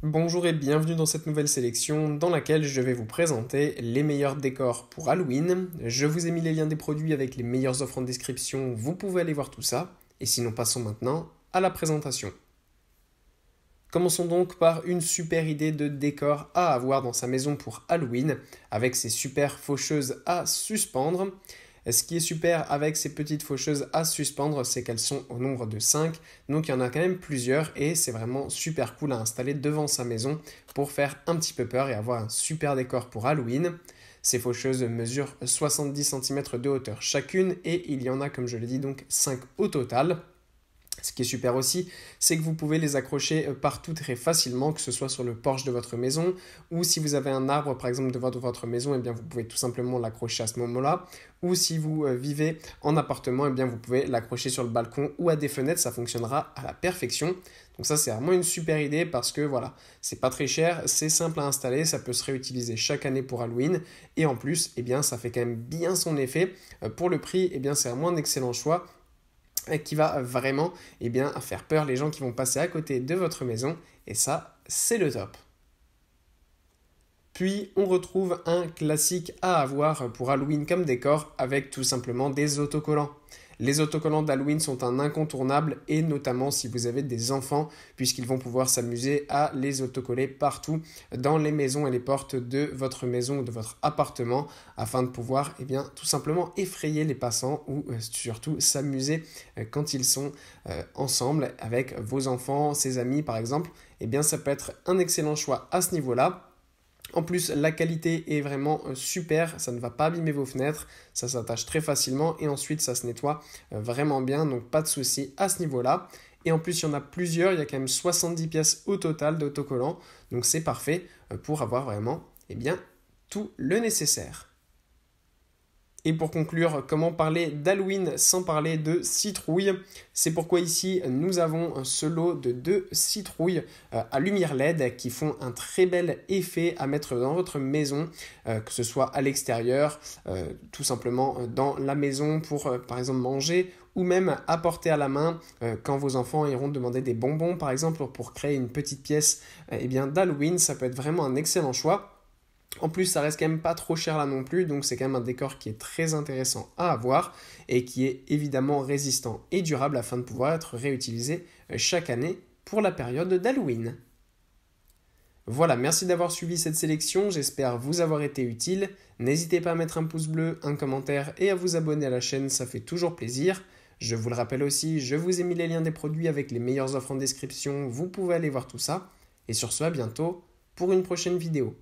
Bonjour et bienvenue dans cette nouvelle sélection dans laquelle je vais vous présenter les meilleurs décors pour Halloween. Je vous ai mis les liens des produits avec les meilleures offres en description, vous pouvez aller voir tout ça. Et sinon passons maintenant à la présentation. Commençons donc par une super idée de décor à avoir dans sa maison pour Halloween avec ces super faucheuses à suspendre. Ce qui est super avec ces petites faucheuses à suspendre, c'est qu'elles sont au nombre de 5. Donc il y en a quand même plusieurs et c'est vraiment super cool à installer devant sa maison pour faire un petit peu peur et avoir un super décor pour Halloween. Ces faucheuses mesurent 70 cm de hauteur chacune et il y en a, comme je l'ai dit, donc 5 au total. Ce qui est super aussi, c'est que vous pouvez les accrocher partout très facilement, que ce soit sur le porche de votre maison ou si vous avez un arbre par exemple devant votre maison, eh bien vous pouvez tout simplement l'accrocher à ce moment-là. Ou si vous vivez en appartement, eh bien vous pouvez l'accrocher sur le balcon ou à des fenêtres, ça fonctionnera à la perfection. Donc ça c'est vraiment une super idée parce que voilà, c'est pas très cher, c'est simple à installer, ça peut se réutiliser chaque année pour Halloween et en plus, eh bien ça fait quand même bien son effet. Pour le prix, eh bien c'est vraiment un excellent choix qui va vraiment faire peur les gens qui vont passer à côté de votre maison et ça c'est le top. Puis on retrouve un classique à avoir pour Halloween comme décor avec tout simplement des autocollants. Les autocollants d'Halloween sont un incontournable et notamment si vous avez des enfants puisqu'ils vont pouvoir s'amuser à les autocoller partout dans les maisons et les portes de votre maison ou de votre appartement afin de pouvoir tout simplement effrayer les passants ou surtout s'amuser quand ils sont ensemble avec vos enfants, ses amis par exemple. Ça peut être un excellent choix à ce niveau-là. En plus, la qualité est vraiment super, ça ne va pas abîmer vos fenêtres, ça s'attache très facilement et ensuite ça se nettoie vraiment bien, donc pas de souci à ce niveau-là. Et en plus, il y en a plusieurs, il y a quand même 70 pièces au total d'autocollants, donc c'est parfait pour avoir vraiment tout le nécessaire. Et pour conclure, comment parler d'Halloween sans parler de citrouilles? C'est pourquoi ici nous avons ce lot de 2 citrouilles à lumière LED qui font un très bel effet à mettre dans votre maison, que ce soit à l'extérieur, tout simplement dans la maison pour par exemple manger ou même à porter à la main quand vos enfants iront demander des bonbons par exemple pour créer une petite pièce d'Halloween. Ça peut être vraiment un excellent choix. En plus, ça reste quand même pas trop cher là non plus, donc c'est quand même un décor qui est très intéressant à avoir et qui est évidemment résistant et durable afin de pouvoir être réutilisé chaque année pour la période d'Halloween. Voilà, merci d'avoir suivi cette sélection, j'espère vous avoir été utile. N'hésitez pas à mettre un pouce bleu, un commentaire et à vous abonner à la chaîne, ça fait toujours plaisir. Je vous le rappelle aussi, je vous ai mis les liens des produits avec les meilleures offres en description, vous pouvez aller voir tout ça. Et sur ce, à bientôt pour une prochaine vidéo.